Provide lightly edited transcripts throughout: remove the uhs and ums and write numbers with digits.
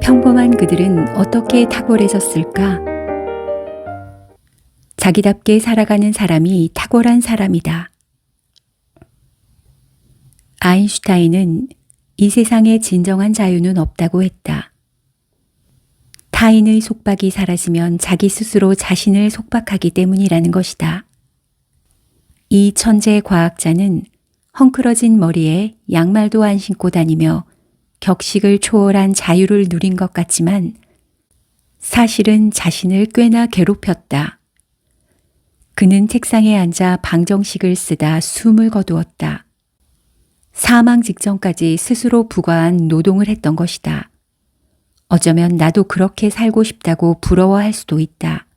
평범한 그들은 어떻게 탁월해졌을까? 자기답게 살아가는 사람이 탁월한 사람이다. 아인슈타인은 이 세상에 진정한 자유는 없다고 했다. 타인의 속박이 사라지면 자기 스스로 자신을 속박하기 때문이라는 것이다. 이 천재 과학자는 헝클어진 머리에 양말도 안 신고 다니며 격식을 초월한 자유를 누린 것 같지만 사실은 자신을 꽤나 괴롭혔다. 그는 책상에 앉아 방정식을 쓰다 숨을 거두었다. 사망 직전까지 스스로 부과한 노동을 했던 것이다. 어쩌면 나도 그렇게 살고 싶다고 부러워할 수도 있다.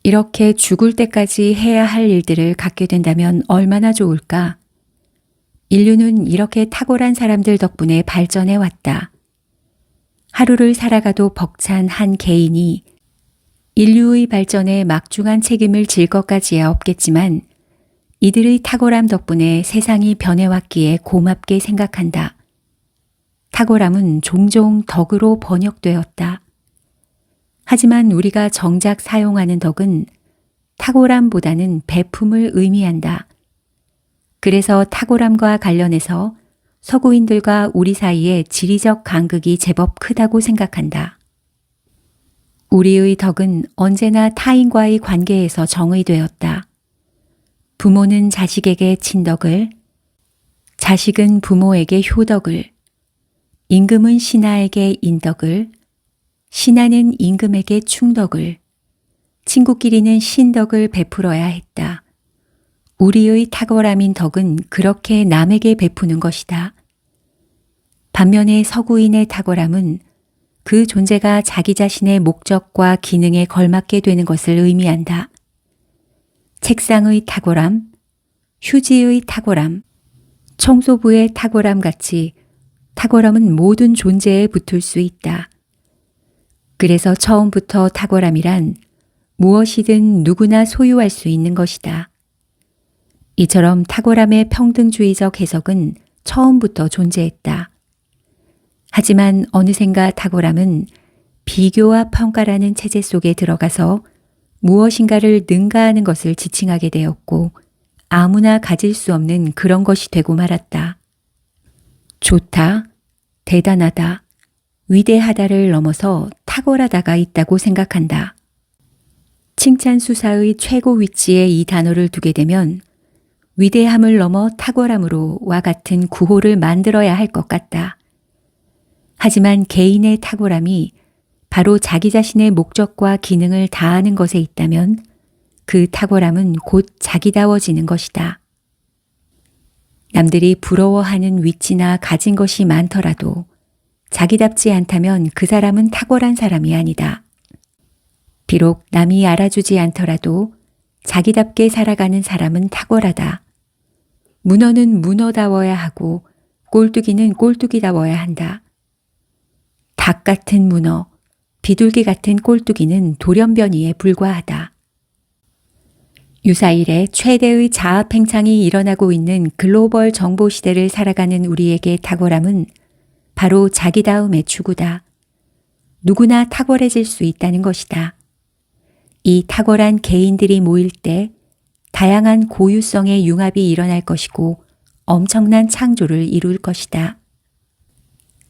이렇게 죽을 때까지 해야 할 일들을 갖게 된다면 얼마나 좋을까? 인류는 이렇게 탁월한 사람들 덕분에 발전해 왔다. 하루를 살아가도 벅찬 한 개인이 인류의 발전에 막중한 책임을 질 것까지야 없겠지만 이들의 탁월함 덕분에 세상이 변해왔기에 고맙게 생각한다. 탁월함은 종종 덕으로 번역되었다. 하지만 우리가 정작 사용하는 덕은 탁월함보다는 배품을 의미한다. 그래서 탁월함과 관련해서 서구인들과 우리 사이의 지리적 간극이 제법 크다고 생각한다. 우리의 덕은 언제나 타인과의 관계에서 정의되었다. 부모는 자식에게 친덕을, 자식은 부모에게 효덕을, 임금은 신하에게 인덕을, 신하는 임금에게 충덕을, 친구끼리는 신덕을 베풀어야 했다. 우리의 탁월함인 덕은 그렇게 남에게 베푸는 것이다. 반면에 서구인의 탁월함은 그 존재가 자기 자신의 목적과 기능에 걸맞게 되는 것을 의미한다. 책상의 탁월함, 휴지의 탁월함, 청소부의 탁월함 같이 탁월함은 모든 존재에 붙을 수 있다. 그래서 처음부터 탁월함이란 무엇이든 누구나 소유할 수 있는 것이다. 이처럼 탁월함의 평등주의적 해석은 처음부터 존재했다. 하지만 어느샌가 탁월함은 비교와 평가라는 체제 속에 들어가서 무엇인가를 능가하는 것을 지칭하게 되었고 아무나 가질 수 없는 그런 것이 되고 말았다. 좋다, 대단하다, 위대하다를 넘어서 탁월하다가 있다고 생각한다. 칭찬 수사의 최고 위치에 이 단어를 두게 되면 위대함을 넘어 탁월함으로와 같은 구호를 만들어야 할 것 같다. 하지만 개인의 탁월함이 바로 자기 자신의 목적과 기능을 다하는 것에 있다면 그 탁월함은 곧 자기다워지는 것이다. 남들이 부러워하는 위치나 가진 것이 많더라도 자기답지 않다면 그 사람은 탁월한 사람이 아니다. 비록 남이 알아주지 않더라도 자기답게 살아가는 사람은 탁월하다. 문어는 문어다워야 하고 꼴뚜기는 꼴뚜기다워야 한다. 닭 같은 문어, 비둘기 같은 꼴뚜기는 돌연변이에 불과하다. 유사일에 최대의 자아팽창이 일어나고 있는 글로벌 정보 시대를 살아가는 우리에게 탁월함은 바로 자기다움의 추구다. 누구나 탁월해질 수 있다는 것이다. 이 탁월한 개인들이 모일 때 다양한 고유성의 융합이 일어날 것이고 엄청난 창조를 이룰 것이다.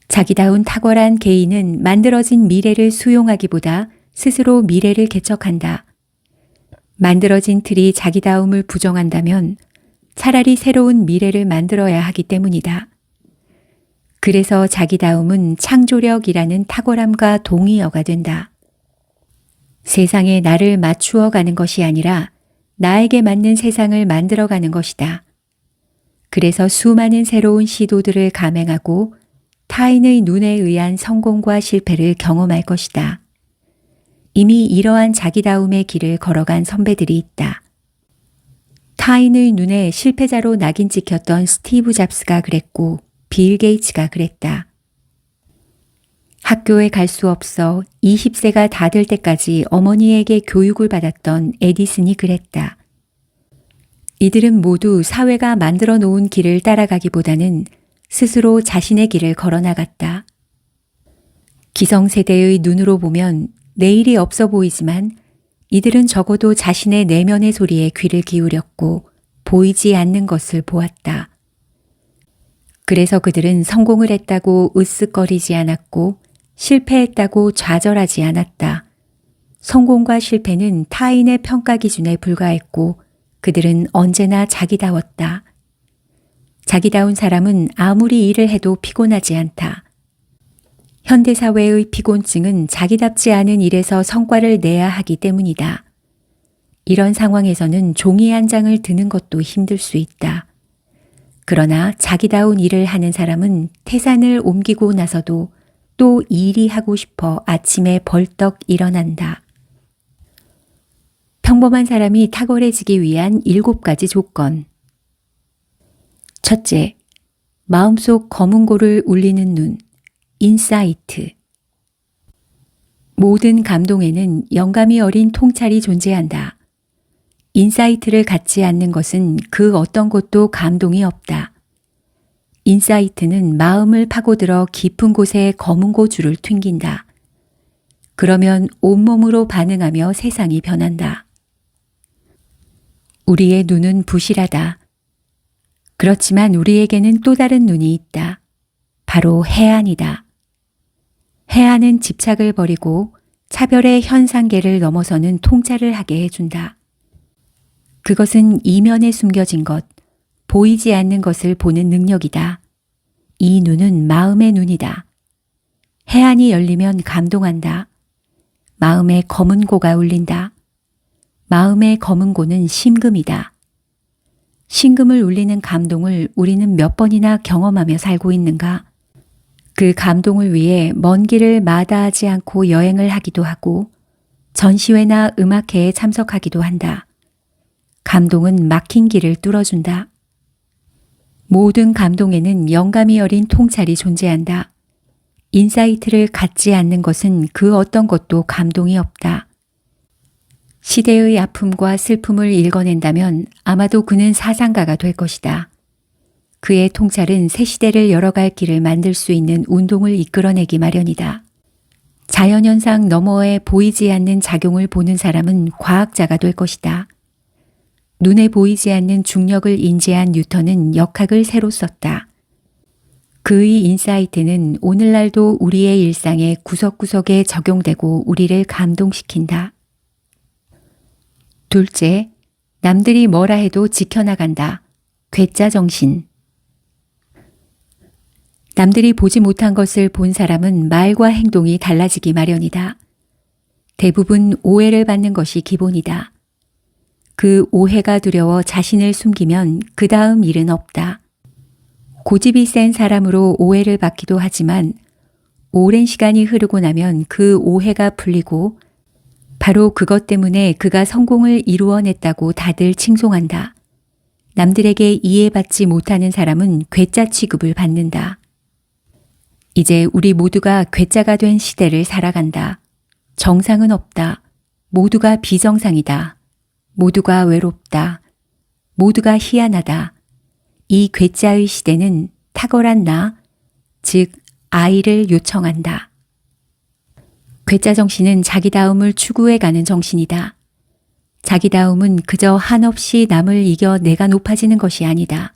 자기다운 탁월한 개인은 만들어진 미래를 수용하기보다 스스로 미래를 개척한다. 만들어진 틀이 자기다움을 부정한다면 차라리 새로운 미래를 만들어야 하기 때문이다. 그래서 자기다움은 창조력이라는 탁월함과 동의어가 된다. 세상에 나를 맞추어 가는 것이 아니라 나에게 맞는 세상을 만들어가는 것이다. 그래서 수많은 새로운 시도들을 감행하고 타인의 눈에 의한 성공과 실패를 경험할 것이다. 이미 이러한 자기다움의 길을 걸어간 선배들이 있다. 타인의 눈에 실패자로 낙인 찍혔던 스티브 잡스가 그랬고 빌 게이츠가 그랬다. 학교에 갈 수 없어 20세가 다 될 때까지 어머니에게 교육을 받았던 에디슨이 그랬다. 이들은 모두 사회가 만들어 놓은 길을 따라가기보다는 스스로 자신의 길을 걸어나갔다. 기성세대의 눈으로 보면 내일이 없어 보이지만 이들은 적어도 자신의 내면의 소리에 귀를 기울였고 보이지 않는 것을 보았다. 그래서 그들은 성공을 했다고 으쓱거리지 않았고 실패했다고 좌절하지 않았다. 성공과 실패는 타인의 평가 기준에 불과했고 그들은 언제나 자기다웠다. 자기다운 사람은 아무리 일을 해도 피곤하지 않다. 현대사회의 피곤증은 자기답지 않은 일에서 성과를 내야 하기 때문이다. 이런 상황에서는 종이 한 장을 드는 것도 힘들 수 있다. 그러나 자기다운 일을 하는 사람은 태산을 옮기고 나서도 또 일이 하고 싶어 아침에 벌떡 일어난다. 평범한 사람이 탁월해지기 위한 7가지 조건. 첫째, 마음속 검은고를 울리는 눈, 인사이트. 모든 감동에는 영감이 어린 통찰이 존재한다. 인사이트를 갖지 않는 것은 그 어떤 것도 감동이 없다. 인사이트는 마음을 파고들어 깊은 곳에 검은 고줄을 튕긴다. 그러면 온몸으로 반응하며 세상이 변한다. 우리의 눈은 부실하다. 그렇지만 우리에게는 또 다른 눈이 있다. 바로 해안이다. 해안은 집착을 버리고 차별의 현상계를 넘어서는 통찰을 하게 해준다. 그것은 이면에 숨겨진 것, 보이지 않는 것을 보는 능력이다. 이 눈은 마음의 눈이다. 해안이 열리면 감동한다. 마음의 검은 고가 울린다. 마음의 검은 고는 심금이다. 심금을 울리는 감동을 우리는 몇 번이나 경험하며 살고 있는가? 그 감동을 위해 먼 길을 마다하지 않고 여행을 하기도 하고 전시회나 음악회에 참석하기도 한다. 감동은 막힌 길을 뚫어준다. 모든 감동에는 영감이 어린 통찰이 존재한다. 인사이트를 갖지 않는 것은 그 어떤 것도 감동이 없다. 시대의 아픔과 슬픔을 읽어낸다면 아마도 그는 사상가가 될 것이다. 그의 통찰은 새 시대를 열어갈 길을 만들 수 있는 운동을 이끌어내기 마련이다. 자연현상 너머에 보이지 않는 작용을 보는 사람은 과학자가 될 것이다. 눈에 보이지 않는 중력을 인지한 뉴턴은 역학을 새로 썼다. 그의 인사이트는 오늘날도 우리의 일상의 구석구석에 적용되고 우리를 감동시킨다. 둘째, 남들이 뭐라 해도 지켜나간다. 괴짜 정신. 남들이 보지 못한 것을 본 사람은 말과 행동이 달라지기 마련이다. 대부분 오해를 받는 것이 기본이다. 그 오해가 두려워 자신을 숨기면 그 다음 일은 없다. 고집이 센 사람으로 오해를 받기도 하지만 오랜 시간이 흐르고 나면 그 오해가 풀리고 바로 그것 때문에 그가 성공을 이루어냈다고 다들 칭송한다. 남들에게 이해받지 못하는 사람은 괴짜 취급을 받는다. 이제 우리 모두가 괴짜가 된 시대를 살아간다. 정상은 없다. 모두가 비정상이다. 모두가 외롭다. 모두가 희한하다. 이 괴짜의 시대는 탁월한 나, 즉 아이를 요청한다. 괴짜 정신은 자기다움을 추구해가는 정신이다. 자기다움은 그저 한없이 남을 이겨 내가 높아지는 것이 아니다.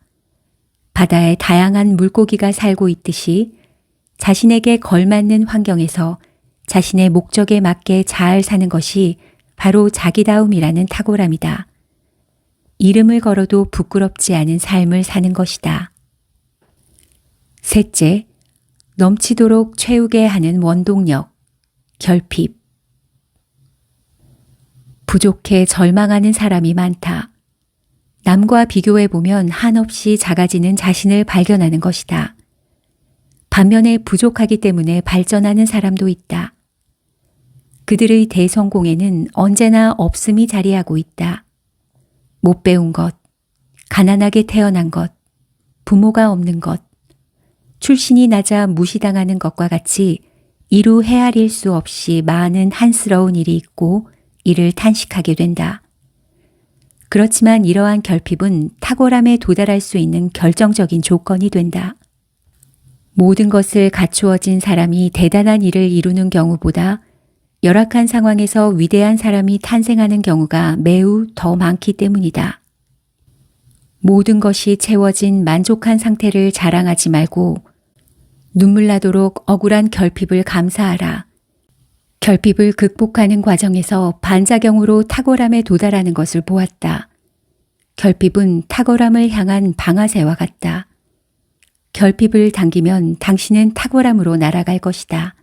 바다에 다양한 물고기가 살고 있듯이 자신에게 걸맞는 환경에서 자신의 목적에 맞게 잘 사는 것이 바로 자기다움이라는 탁월함이다. 이름을 걸어도 부끄럽지 않은 삶을 사는 것이다. 셋째, 넘치도록 채우게 하는 원동력, 결핍. 부족해 절망하는 사람이 많다. 남과 비교해보면 한없이 작아지는 자신을 발견하는 것이다. 반면에 부족하기 때문에 발전하는 사람도 있다. 그들의 대성공에는 언제나 없음이 자리하고 있다. 못 배운 것, 가난하게 태어난 것, 부모가 없는 것, 출신이 낮아 무시당하는 것과 같이 이루 헤아릴 수 없이 많은 한스러운 일이 있고 이를 탄식하게 된다. 그렇지만 이러한 결핍은 탁월함에 도달할 수 있는 결정적인 조건이 된다. 모든 것을 갖추어진 사람이 대단한 일을 이루는 경우보다 열악한 상황에서 위대한 사람이 탄생하는 경우가 매우 더 많기 때문이다. 모든 것이 채워진 만족한 상태를 자랑하지 말고 눈물 나도록 억울한 결핍을 감사하라. 결핍을 극복하는 과정에서 반작용으로 탁월함에 도달하는 것을 보았다. 결핍은 탁월함을 향한 방아쇠와 같다. 결핍을 당기면 당신은 탁월함으로 날아갈 것이다.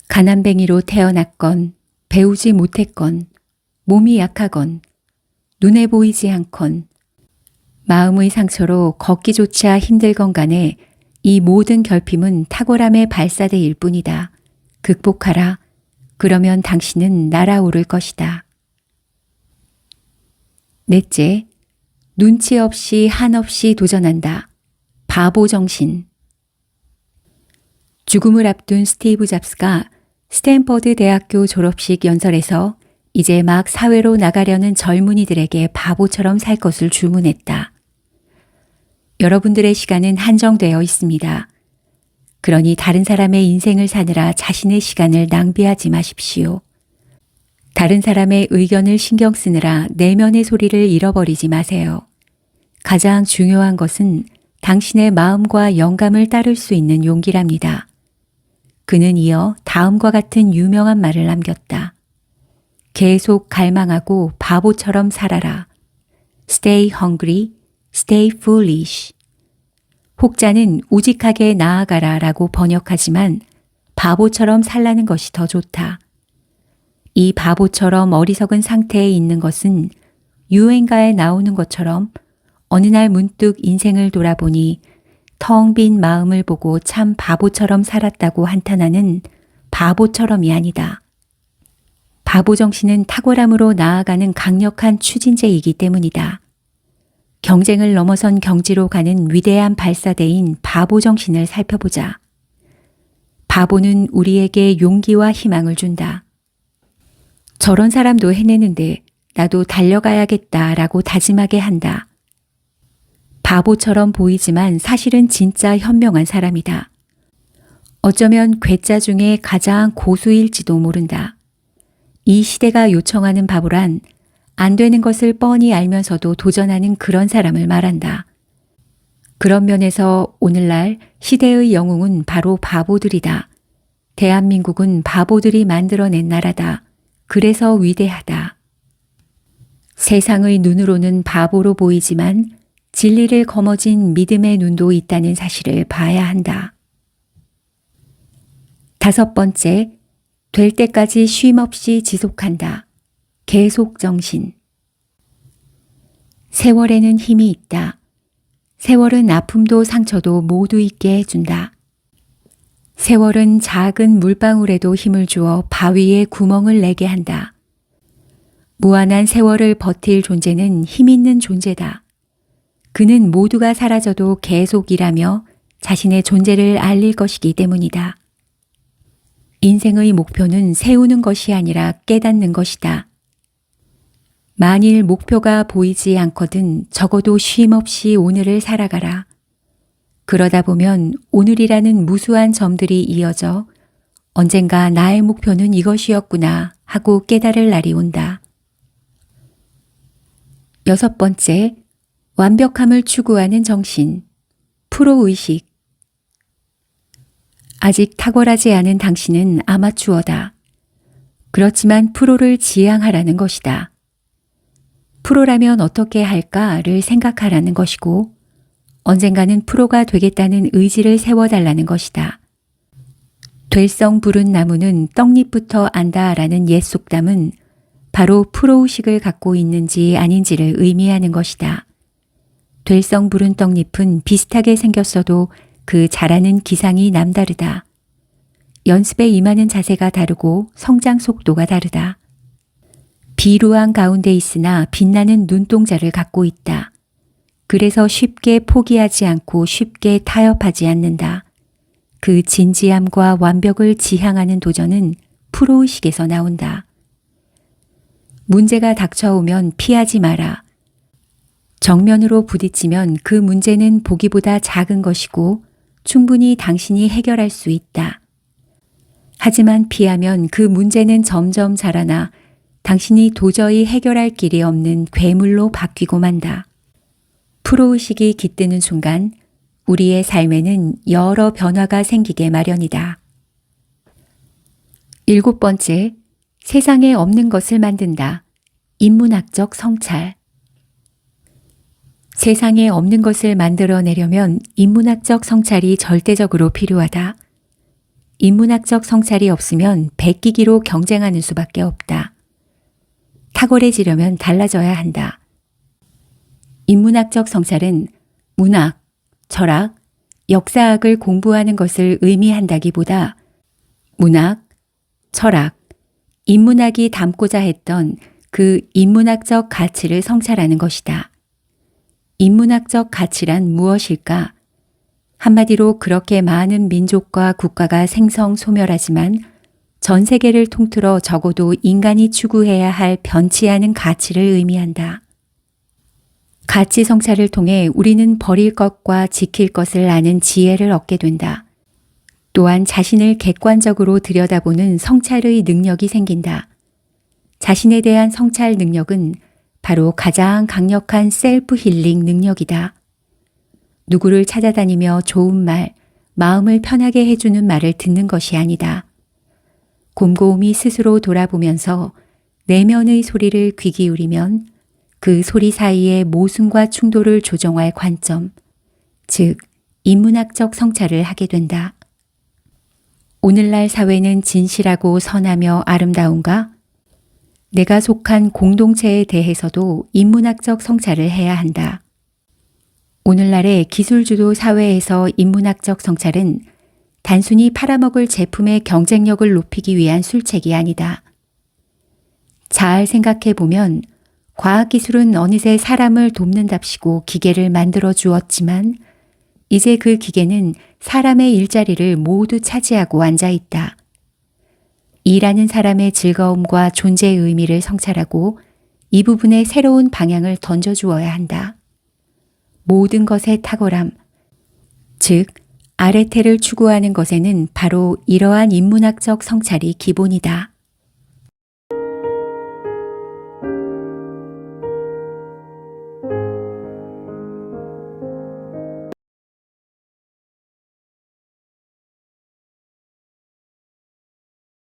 가난뱅이로 태어났건, 배우지 못했건, 몸이 약하건, 눈에 보이지 않건, 마음의 상처로 걷기조차 힘들건 간에 이 모든 결핍은 탁월함의 발사대일 뿐이다. 극복하라. 그러면 당신은 날아오를 것이다. 넷째, 눈치 없이 한없이 도전한다. 바보 정신. 죽음을 앞둔 스티브 잡스가 스탠퍼드 대학교 졸업식 연설에서 이제 막 사회로 나가려는 젊은이들에게 바보처럼 살 것을 주문했다. 여러분들의 시간은 한정되어 있습니다. 그러니 다른 사람의 인생을 사느라 자신의 시간을 낭비하지 마십시오. 다른 사람의 의견을 신경 쓰느라 내면의 소리를 잃어버리지 마세요. 가장 중요한 것은 당신의 마음과 영감을 따를 수 있는 용기랍니다. 그는 이어 다음과 같은 유명한 말을 남겼다. 계속 갈망하고 바보처럼 살아라. Stay hungry, stay foolish. 혹자는 우직하게 나아가라 라고 번역하지만 바보처럼 살라는 것이 더 좋다. 이 바보처럼 어리석은 상태에 있는 것은 유행가에 나오는 것처럼 어느 날 문득 인생을 돌아보니 텅 빈 마음을 보고 참 바보처럼 살았다고 한탄하는 바보처럼이 아니다. 바보 정신은 탁월함으로 나아가는 강력한 추진제이기 때문이다. 경쟁을 넘어선 경지로 가는 위대한 발사대인 바보 정신을 살펴보자. 바보는 우리에게 용기와 희망을 준다. 저런 사람도 해내는데 나도 달려가야겠다라고 다짐하게 한다. 바보처럼 보이지만 사실은 진짜 현명한 사람이다. 어쩌면 괴짜 중에 가장 고수일지도 모른다. 이 시대가 요청하는 바보란 안 되는 것을 뻔히 알면서도 도전하는 그런 사람을 말한다. 그런 면에서 오늘날 시대의 영웅은 바로 바보들이다. 대한민국은 바보들이 만들어낸 나라다. 그래서 위대하다. 세상의 눈으로는 바보로 보이지만 진리를 거머쥔 믿음의 눈도 있다는 사실을 봐야 한다. 다섯 번째, 될 때까지 쉼없이 지속한다. 계속 정신. 세월에는 힘이 있다. 세월은 아픔도 상처도 모두 있게 해준다. 세월은 작은 물방울에도 힘을 주어 바위에 구멍을 내게 한다. 무한한 세월을 버틸 존재는 힘 있는 존재다. 그는 모두가 사라져도 계속 일하며 자신의 존재를 알릴 것이기 때문이다. 인생의 목표는 세우는 것이 아니라 깨닫는 것이다. 만일 목표가 보이지 않거든 적어도 쉼없이 오늘을 살아가라. 그러다 보면 오늘이라는 무수한 점들이 이어져 언젠가 나의 목표는 이것이었구나 하고 깨달을 날이 온다. 여섯 번째, 완벽함을 추구하는 정신, 프로의식. 아직 탁월하지 않은 당신은 아마추어다. 그렇지만 프로를 지향하라는 것이다. 프로라면 어떻게 할까를 생각하라는 것이고 언젠가는 프로가 되겠다는 의지를 세워달라는 것이다. 될성 부른 나무는 떡잎부터 안다라는 옛 속담은 바로 프로의식을 갖고 있는지 아닌지를 의미하는 것이다. 될성 부른 떡잎은 비슷하게 생겼어도 그 자라는 기상이 남다르다. 연습에 임하는 자세가 다르고 성장 속도가 다르다. 비루한 가운데 있으나 빛나는 눈동자를 갖고 있다. 그래서 쉽게 포기하지 않고 쉽게 타협하지 않는다. 그 진지함과 완벽을 지향하는 도전은 프로의식에서 나온다. 문제가 닥쳐오면 피하지 마라. 정면으로 부딪히면 그 문제는 보기보다 작은 것이고 충분히 당신이 해결할 수 있다. 하지만 피하면 그 문제는 점점 자라나 당신이 도저히 해결할 길이 없는 괴물로 바뀌고 만다. 프로의식이 깃드는 순간 우리의 삶에는 여러 변화가 생기게 마련이다. 7번째, 세상에 없는 것을 만든다. 인문학적 성찰. 세상에 없는 것을 만들어내려면 인문학적 성찰이 절대적으로 필요하다. 인문학적 성찰이 없으면 베끼기로 경쟁하는 수밖에 없다. 탁월해지려면 달라져야 한다. 인문학적 성찰은 문학, 철학, 역사학을 공부하는 것을 의미한다기보다 문학, 철학, 인문학이 담고자 했던 그 인문학적 가치를 성찰하는 것이다. 인문학적 가치란 무엇일까? 한마디로 그렇게 많은 민족과 국가가 생성소멸하지만 전 세계를 통틀어 적어도 인간이 추구해야 할 변치 않은 가치를 의미한다. 가치 성찰을 통해 우리는 버릴 것과 지킬 것을 아는 지혜를 얻게 된다. 또한 자신을 객관적으로 들여다보는 성찰의 능력이 생긴다. 자신에 대한 성찰 능력은 바로 가장 강력한 셀프 힐링 능력이다. 누구를 찾아다니며 좋은 말, 마음을 편하게 해주는 말을 듣는 것이 아니다. 곰곰이 스스로 돌아보면서 내면의 소리를 귀 기울이면 그 소리 사이의 모순과 충돌을 조정할 관점, 즉 인문학적 성찰을 하게 된다. 오늘날 사회는 진실하고 선하며 아름다운가? 내가 속한 공동체에 대해서도 인문학적 성찰을 해야 한다. 오늘날의 기술주도 사회에서 인문학적 성찰은 단순히 팔아먹을 제품의 경쟁력을 높이기 위한 술책이 아니다. 잘 생각해 보면 과학기술은 어느새 사람을 돕는답시고 기계를 만들어 주었지만 이제 그 기계는 사람의 일자리를 모두 차지하고 앉아 있다. 일하는 사람의 즐거움과 존재의 의미를 성찰하고 이 부분에 새로운 방향을 던져주어야 한다. 모든 것의 탁월함, 즉 아레테를 추구하는 것에는 바로 이러한 인문학적 성찰이 기본이다.